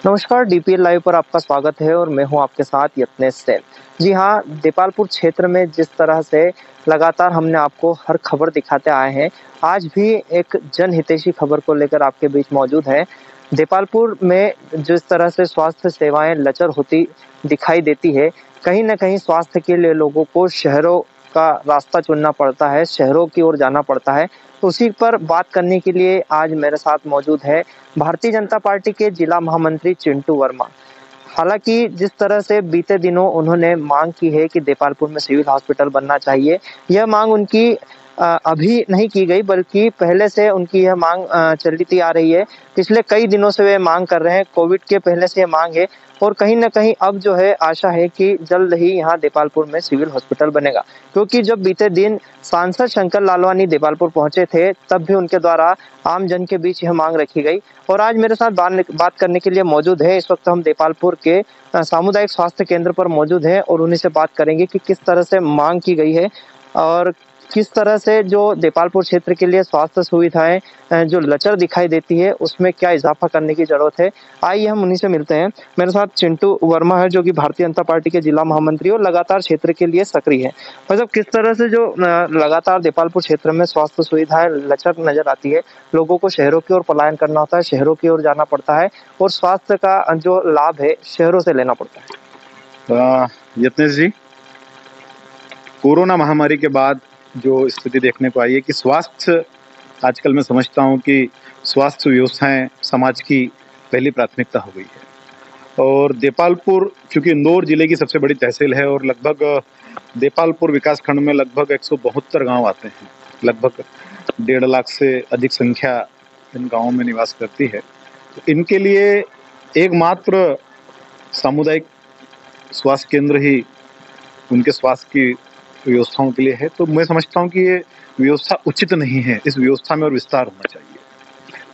नमस्कार, DPL live पर आपका स्वागत है और मैं हूं आपके साथ यत्नेश सेन। जी हाँ, देपालपुर क्षेत्र में जिस तरह से लगातार हमने आपको हर खबर दिखाते आए हैं, आज भी एक जनहितैषी खबर को लेकर आपके बीच मौजूद है। देपालपुर में जिस तरह से स्वास्थ्य सेवाएं लचर होती दिखाई देती है, कहीं न कहीं स्वास्थ्य के लिए लोगों को शहरों का रास्ता चुनना पड़ता है, शहरों की ओर जाना पड़ता है। तो उसी पर बात करने के लिए आज मेरे साथ मौजूद है भारतीय जनता पार्टी के जिला महामंत्री चिंटू वर्मा। हालाँकि जिस तरह से बीते दिनों उन्होंने माँग की है कि देपालपुर में सिविल हॉस्पिटल बनना चाहिए, यह माँग उनकी अभी नहीं की गई बल्कि पहले से उनकी यह माँग चलती आ रही है। पिछले कई दिनों से वे माँग कर रहे हैं, कोविड के पहले से ये माँग है और कहीं न कहीं अब जो है आशा है कि जल्द ही यहाँ देपालपुर में सिविल हॉस्पिटल बनेगा। क्योंकि जब बीते दिन सांसद शंकर लालवानी देपालपुर पहुँचे थे, तब भी उनके द्वारा आम जन के बीच यह माँग रखी गई और आज मेरे साथ बात करने के लिए मौजूद है। इस वक्त हम देपालपुर के सामुदायिक स्वास्थ्य केंद्र पर मौजूद हैं और उन्हीं से बात करेंगे कि किस तरह से माँग की गई है और किस तरह से जो देपालपुर क्षेत्र के लिए स्वास्थ्य सुविधाएँ जो लचर दिखाई देती है, उसमें क्या इज़ाफ़ा करने की ज़रूरत है। आइए हम उन्हीं से मिलते हैं। मेरे साथ चिंटू वर्मा है जो कि भारतीय जनता पार्टी के जिला महामंत्री और लगातार क्षेत्र के लिए सक्रिय हैं। मतलब किस तरह से जो लगातार देपालपुर क्षेत्र में स्वास्थ्य सुविधाएँ लचर नज़र आती है, लोगों को शहरों की ओर पलायन करना होता है, शहरों की ओर जाना पड़ता है और स्वास्थ्य का जो लाभ है, शहरों से लेना पड़ता है। यत्नेश जी, कोरोना महामारी के बाद जो स्थिति देखने को आई है कि स्वास्थ्य आजकल मैं समझता हूँ कि स्वास्थ्य व्यवस्थाएं समाज की पहली प्राथमिकता हो गई है। और देपालपुर क्योंकि इंदौर जिले की सबसे बड़ी तहसील है और लगभग देपालपुर विकासखंड में लगभग 172 गांव आते हैं। लगभग 1.5 लाख से अधिक संख्या इन गांवों में निवास करती है। तो इनके लिए एकमात्र सामुदायिक स्वास्थ्य केंद्र ही उनके स्वास्थ्य की व्यवस्थाओं के लिए है। तो मैं समझता हूँ कि ये व्यवस्था उचित नहीं है, इस व्यवस्था में और विस्तार होना चाहिए।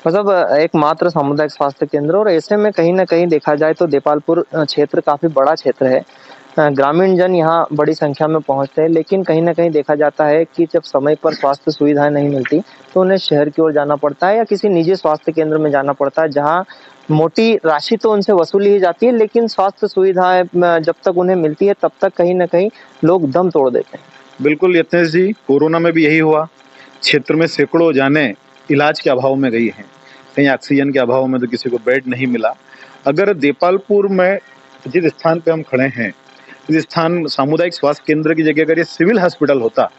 मतलब एकमात्र सामुदायिक स्वास्थ्य केंद्र और ऐसे में कहीं न कहीं देखा जाए तो देपालपुर क्षेत्र काफ़ी बड़ा क्षेत्र है। ग्रामीण जन यहाँ बड़ी संख्या में पहुँचते हैं, लेकिन कहीं न कहीं देखा जाता है कि जब समय पर स्वास्थ्य सुविधाएँ नहीं मिलती, तो उन्हें शहर की ओर जाना पड़ता है या किसी निजी स्वास्थ्य केंद्र में जाना पड़ता है, जहाँ मोटी राशि तो उनसे वसूली ही जाती है, लेकिन स्वास्थ्य सुविधाएँ जब तक उन्हें मिलती है, तब तक कहीं न कहीं लोग दम तोड़ देते हैं। बिल्कुल यत्नेश जी, कोरोना में भी यही हुआ। क्षेत्र में सैकड़ों जानें इलाज के अभाव में गई हैं। कहीं ऑक्सीजन के अभाव में तो किसी को बेड नहीं मिला। अगर देपालपुर में जिस स्थान पे हम खड़े हैं, इस स्थान सामुदायिक स्वास्थ्य केंद्र की जगह अगर ये सिविल हॉस्पिटल होता,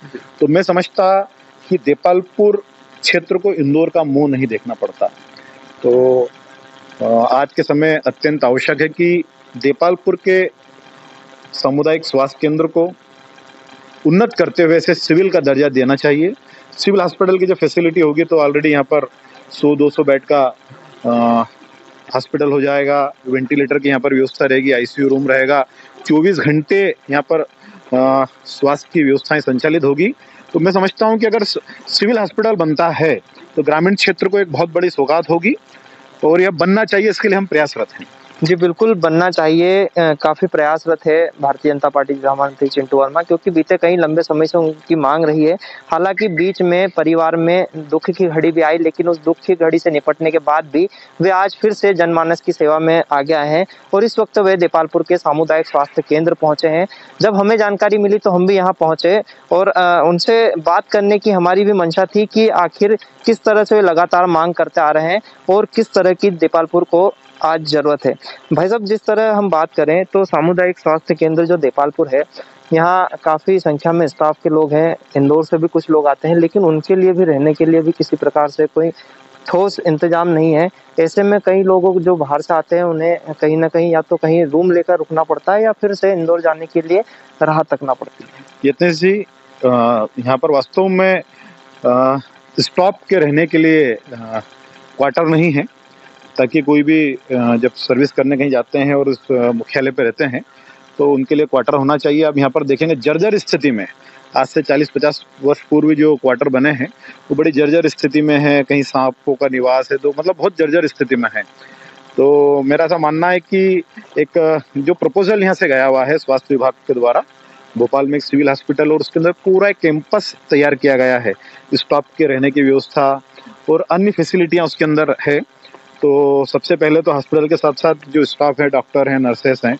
तो मैं समझता कि देपालपुर क्षेत्र को इंदौर का मुंह नहीं देखना पड़ता। तो आज के समय अत्यंत आवश्यक है कि देपालपुर के सामुदायिक स्वास्थ्य केंद्र को उन्नत करते हुए इसे सिविल का दर्जा देना चाहिए। सिविल हॉस्पिटल की जो फैसिलिटी होगी तो ऑलरेडी यहाँ पर 100-200 बेड का हॉस्पिटल हो जाएगा। वेंटिलेटर की यहाँ पर व्यवस्था रहेगी, आईसीयू रूम रहेगा, 24 घंटे यहाँ पर स्वास्थ्य की व्यवस्थाएं संचालित होगी। तो मैं समझता हूँ कि अगर सिविल हॉस्पिटल बनता है तो ग्रामीण क्षेत्र को एक बहुत बड़ी सौगात होगी और यह बनना चाहिए, इसके लिए हम प्रयासरत हैं। जी, बिल्कुल बनना चाहिए। काफ़ी प्रयासरत है भारतीय जनता पार्टी के महामंत्री चिंटू वर्मा क्योंकि बीते कई लंबे समय से उनकी माँग रही है। हालाँकि बीच में परिवार में दुःख की घड़ी भी आई, लेकिन उस दुःख की घड़ी से निपटने के बाद भी वे आज फिर से जनमानस की सेवा में आगे आए हैं और इस वक़्त वे देपालपुर के सामुदायिक स्वास्थ्य केंद्र पहुँचे हैं। जब हमें जानकारी मिली तो हम भी यहाँ पहुँचे और उनसे बात करने की हमारी भी मंशा थी कि आखिर किस तरह से वे लगातार माँग करते आ रहे हैं और किस तरह की देपालपुर को आज ज़रूरत है। भाई साहब, जिस तरह हम बात करें तो सामुदायिक स्वास्थ्य केंद्र जो देपालपुर है, यहाँ काफ़ी संख्या में स्टाफ के लोग हैं, इंदौर से भी कुछ लोग आते हैं, लेकिन उनके लिए भी रहने के लिए भी किसी प्रकार से कोई ठोस इंतज़ाम नहीं है। ऐसे में कई लोगों को जो बाहर से आते हैं, उन्हें कहीं न कहीं या तो कहीं रूम लेकर रुकना पड़ता है या फिर से इंदौर जाने के लिए राह तकना पड़ती है। यत्नेश जी, यहाँ पर वास्तव में स्टाफ के रहने के लिए क्वार्टर नहीं है, ताकि कोई भी जब सर्विस करने कहीं जाते हैं और उस मुख्यालय पे रहते हैं तो उनके लिए क्वार्टर होना चाहिए। अब यहाँ पर देखेंगे जर्जर स्थिति में, आज से 40-50 वर्ष पूर्व जो क्वार्टर बने हैं वो बड़ी जर्जर स्थिति में है। कहीं सांपों का निवास है, तो मतलब बहुत जर्जर स्थिति में है। तो मेरा ऐसा मानना है कि एक जो प्रपोजल यहाँ से गया हुआ है स्वास्थ्य विभाग के द्वारा, भोपाल में एक सिविल हॉस्पिटल और उसके अंदर पूरा एक कैंपस तैयार किया गया है, स्टाफ के रहने की व्यवस्था और अन्य फैसिलिटियाँ उसके अंदर है। तो सबसे पहले तो हॉस्पिटल के साथ-साथ जो स्टाफ है, डॉक्टर हैं, नर्सेस हैं,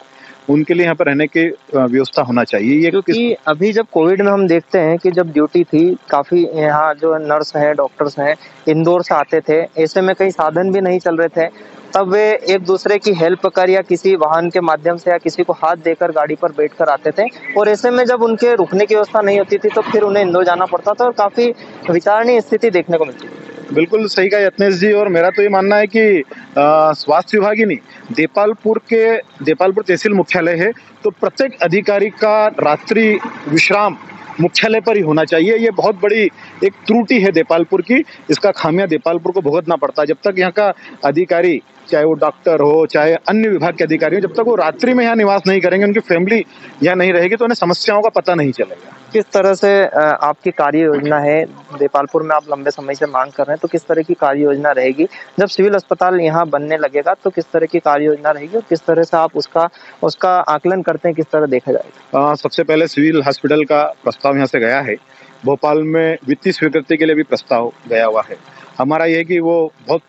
उनके लिए यहाँ पर रहने की व्यवस्था होना चाहिए। ये किस क्योंकि अभी जब कोविड में हम देखते हैं कि जब ड्यूटी थी, काफ़ी यहाँ जो नर्स हैं, डॉक्टर्स हैं, इंदौर से आते थे। ऐसे में कई साधन भी नहीं चल रहे थे। तब वे एक-दूसरे की हेल्प कर या किसी वाहन के माध्यम से या किसी को हाथ देकर गाड़ी पर बैठकर आते थे और ऐसे में जब उनके रुकने की व्यवस्था नहीं होती थी, तो फिर उन्हें इंदौर जाना पड़ता था और काफ़ी विचारणीय स्थिति देखने को मिलती थी। बिल्कुल सही कहा यत्नेश जी। और मेरा तो ये मानना है कि स्वास्थ्य विभाग ही नहीं, देपालपुर तहसील मुख्यालय है, तो प्रत्येक अधिकारी का रात्रि विश्राम मुख्यालय पर ही होना चाहिए। ये बहुत बड़ी एक त्रुटि है देपालपुर की, इसका खामियां देपालपुर को भुगतना पड़ता है। जब तक यहाँ का अधिकारी, चाहे वो डॉक्टर हो, चाहे अन्य विभाग के अधिकारी हो, जब तक वो रात्रि में यहाँ निवास नहीं करेंगे, उनकी फैमिली यहाँ नहीं रहेगी, तो उन्हें समस्याओं का पता नहीं चलेगा। किस तरह से आपकी कार्य योजना है? देपालपुर में आप लंबे समय से मांग कर रहे हैं, तो किस तरह की कार्य योजना रहेगी? जब सिविल अस्पताल यहाँ बनने लगेगा, तो किस तरह की कार्य योजना रहेगी और किस तरह से आप उसका आकलन करते हैं, किस तरह देखा जाएगा? सबसे पहले सिविल हॉस्पिटल का प्रस्ताव यहाँ से गया है। भोपाल में वित्तीय स्वीकृति के लिए भी प्रस्ताव गया हुआ है। हमारा ये है कि वो बहुत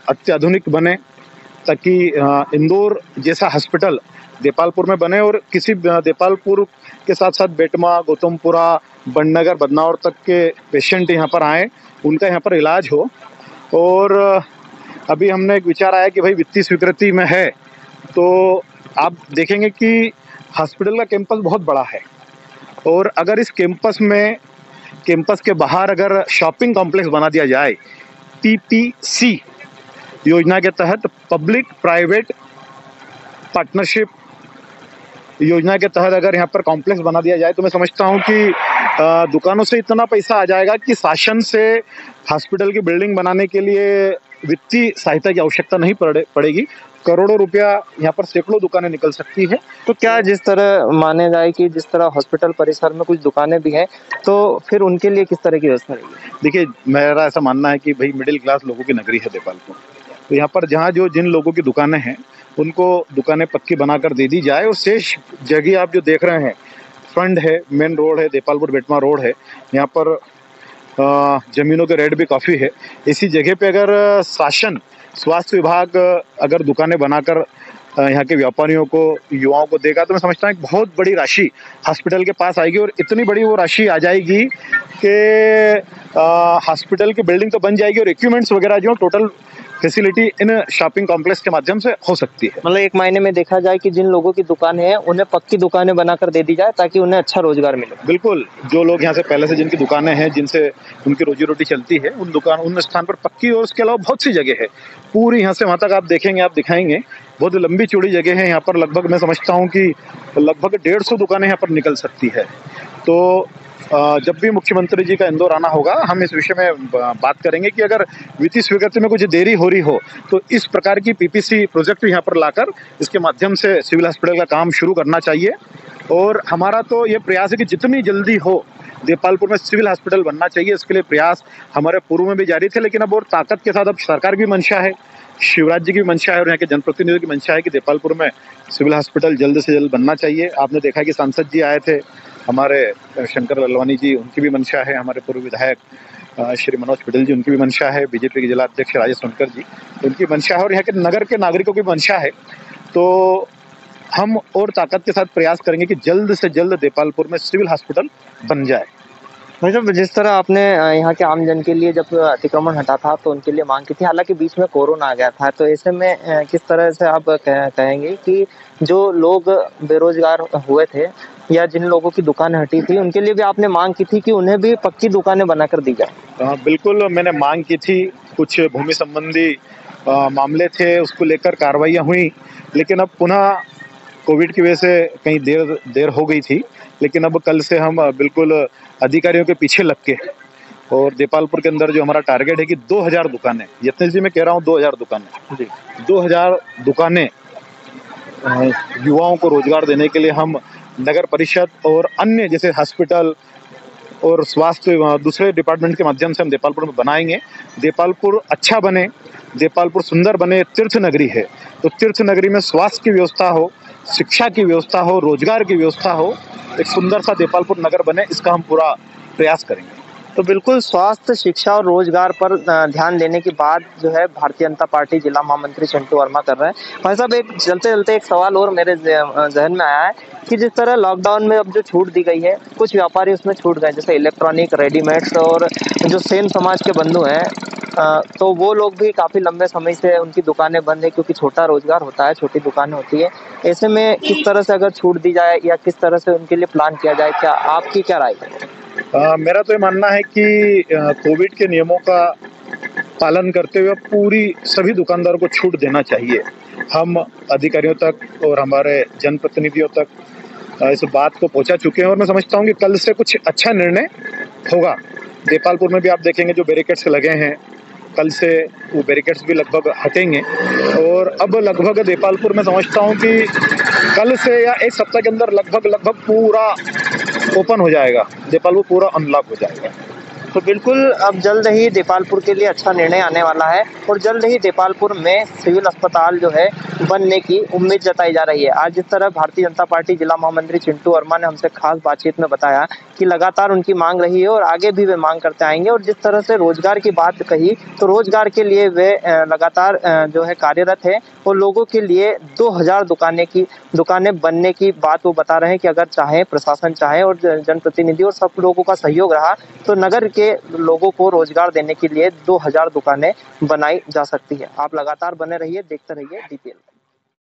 अत्याधुनिक बने, ताकि इंदौर जैसा हॉस्पिटल देपालपुर में बने और किसी देपालपुर के साथ साथ बेटमा, गौतमपुरा, बड़नगर, बदनावर तक के पेशेंट यहाँ पर आए, उनका यहाँ पर इलाज हो। और अभी हमने एक विचार आया कि भाई वित्तीय स्वीकृति में है, तो आप देखेंगे कि हॉस्पिटल का कैंपस बहुत बड़ा है और अगर इस कैंपस के बाहर अगर शॉपिंग कॉम्प्लेक्स बना दिया जाए, पीपीसी योजना के तहत, पब्लिक प्राइवेट पार्टनरशिप योजना के तहत अगर यहाँ पर कॉम्प्लेक्स बना दिया जाए, तो मैं समझता हूँ कि दुकानों से इतना पैसा आ जाएगा कि शासन से हॉस्पिटल की बिल्डिंग बनाने के लिए वित्तीय सहायता की आवश्यकता नहीं पड़ेगी। करोड़ों रुपया यहाँ पर सैकड़ों दुकानें निकल सकती है। तो क्या जिस तरह माने जाए कि जिस तरह हॉस्पिटल परिसर में कुछ दुकानें भी हैं, तो फिर उनके लिए किस तरह की व्यवस्था रहेगी? देखिए, मेरा ऐसा मानना है कि भाई मिडिल क्लास लोगों की नगरी है देपालपुर, तो यहाँ पर जहाँ जिन लोगों की दुकानें हैं, उनको दुकानें पक्की बनाकर दे दी जाए और शेष जगह आप जो देख रहे हैं, फ्रंट है, मेन रोड है, देपालपुर बेटमा रोड है, यहाँ पर जमीनों के रेट भी काफ़ी है। इसी जगह पे अगर शासन, स्वास्थ्य विभाग अगर दुकानें बनाकर यहाँ के व्यापारियों को, युवाओं को देगा, तो मैं समझता हूँ एक बहुत बड़ी राशि हॉस्पिटल के पास आएगी और इतनी बड़ी वो राशि आ जाएगी कि हॉस्पिटल की बिल्डिंग तो बन जाएगी और इक्विपमेंट्स वगैरह जो total facility in shopping complex के माध्यम से हो सकती है। मतलब एक मायने में देखा जाए कि जिन लोगों की दुकानें हैं, उन्हें पक्की दुकानें बनाकर दे दी जाए ताकि उन्हें अच्छा रोजगार मिले। बिल्कुल, जो लोग यहाँ से पहले से जिनकी दुकानें हैं, जिनसे उनकी रोजी रोटी चलती है, उन स्थान पर पक्की, और उसके अलावा बहुत सी जगह है पूरी यहाँ से वहाँ तक आप देखेंगे, आप दिखाएंगे, बहुत लंबी चौड़ी जगह है। यहाँ पर लगभग मैं समझता हूँ कि लगभग 150 दुकानें यहाँ पर निकल सकती है। तो जब भी मुख्यमंत्री जी का इंदौर आना होगा, हम इस विषय में बात करेंगे कि अगर वित्तीय स्वीकृति में कुछ देरी हो रही हो, तो इस प्रकार की पीपीसी प्रोजेक्ट यहाँ पर लाकर इसके माध्यम से सिविल हॉस्पिटल का काम शुरू करना चाहिए। और हमारा तो ये प्रयास है कि जितनी जल्दी हो देपालपुर में सिविल हॉस्पिटल बनना चाहिए। इसके लिए प्रयास हमारे पूर्व में भी जारी थे, लेकिन अब और ताकत के साथ अब सरकार की मंशा है, शिवराज जी की मंशा है और यहाँ के जनप्रतिनिधियों की मंशा है कि देपालपुर में सिविल हॉस्पिटल जल्द से जल्द बनना चाहिए। आपने देखा कि सांसद जी आए थे, हमारे शंकर ललवानी जी, उनकी भी मंशा है, हमारे पूर्व विधायक श्री मनोज पटेल जी, उनकी भी मंशा है, बीजेपी के जिला अध्यक्ष राजेश सोनकर जी, उनकी मंशा है और यहाँ के नगर के नागरिकों की मंशा है। तो हम और ताकत के साथ प्रयास करेंगे कि जल्द से जल्द देपालपुर में सिविल हॉस्पिटल बन जाए। मतलब जिस तरह आपने यहाँ के आमजन के लिए जब अतिक्रमण हटा था तो उनके लिए मांग की थी, हालांकि बीच में कोरोना आ गया था, तो ऐसे में किस तरह से आप कहेंगे कि जो लोग बेरोजगार हुए थे या जिन लोगों की दुकानें हटी थी, उनके लिए भी आपने मांग की थी कि उन्हें भी पक्की दुकानें बनाकर दी जाए? बिल्कुल, मैंने मांग की थी। कुछ भूमि संबंधी मामले थे, उसको लेकर कार्रवाइयाँ हुई, लेकिन अब पुनः कोविड की वजह से कहीं देर हो गई थी। लेकिन अब कल से हम बिल्कुल अधिकारियों के पीछे लग के, और देपालपुर के अंदर जो हमारा टारगेट है कि 2000 दुकानें, यत्नेश जी मैं कह रहा हूँ 2000 दुकानें जी, 2000 दुकानें युवाओं को रोजगार देने के लिए हम नगर परिषद और अन्य जैसे हॉस्पिटल और स्वास्थ्य दूसरे डिपार्टमेंट के माध्यम से हम देपालपुर में बनाएंगे। देपालपुर अच्छा बने, देपालपुर सुंदर बने, तीर्थ नगरी है, तो तीर्थ नगरी में स्वास्थ्य की व्यवस्था हो, शिक्षा की व्यवस्था हो, रोजगार की व्यवस्था हो, एक सुंदर सा देपालपुर नगर बने, इसका हम पूरा प्रयास करेंगे। तो बिल्कुल स्वास्थ्य, शिक्षा और रोजगार पर ध्यान देने की बात जो है भारतीय जनता पार्टी जिला महामंत्री चिंटू वर्मा कर रहे हैं। भाई साहब, एक चलते-चलते एक सवाल और मेरे ज़हन में आया है कि जिस तरह लॉकडाउन में अब जो छूट दी गई है, कुछ व्यापारी उसमें छूट गए, जैसे इलेक्ट्रॉनिक, रेडीमेड्स और जो सेन समाज के बंधु हैं, तो वो लोग भी काफ़ी लंबे समय से उनकी दुकानें बंद है क्योंकि छोटा रोजगार होता है, छोटी दुकानें होती है। ऐसे में किस तरह से अगर छूट दी जाए या किस तरह से उनके लिए प्लान किया जाए, क्या आपकी क्या राय है? मेरा तो ये मानना है कि कोविड के नियमों का पालन करते हुए पूरी सभी दुकानदारों को छूट देना चाहिए। हम अधिकारियों तक और हमारे जनप्रतिनिधियों तक इस बात को पहुंचा चुके हैं और मैं समझता हूं कि कल से कुछ अच्छा निर्णय होगा। देपालपुर में भी आप देखेंगे जो बैरिकेड्स लगे हैं, कल से वो बैरिकेड्स भी लगभग हटेंगे और अब लगभग देपालपुर में समझता हूं कि कल से या एक सप्ताह के अंदर लगभग पूरा ओपन हो जाएगा, देपालपुर पूरा अनलॉक हो जाएगा। तो बिल्कुल अब जल्द ही देपालपुर के लिए अच्छा निर्णय आने वाला है और जल्द ही देपालपुर में सिविल अस्पताल जो है बनने की उम्मीद जताई जा रही है। आज जिस तरह भारतीय जनता पार्टी जिला महामंत्री चिंटू वर्मा ने हमसे खास बातचीत में बताया कि लगातार उनकी मांग रही है और आगे भी वे मांग करते आएंगे, और जिस तरह से रोजगार की बात कही तो रोजगार के लिए वे लगातार जो है कार्यरत है और लोगों के लिए 2000 दुकानें बनने की बात वो बता रहे हैं कि अगर चाहे, प्रशासन चाहे और जनप्रतिनिधि और सब लोगों का सहयोग रहा तो नगर के लोगों को रोजगार देने के लिए 2000 दुकानें बनाई जा सकती है। आप लगातार बने रहिए, देखते रहिए DPL।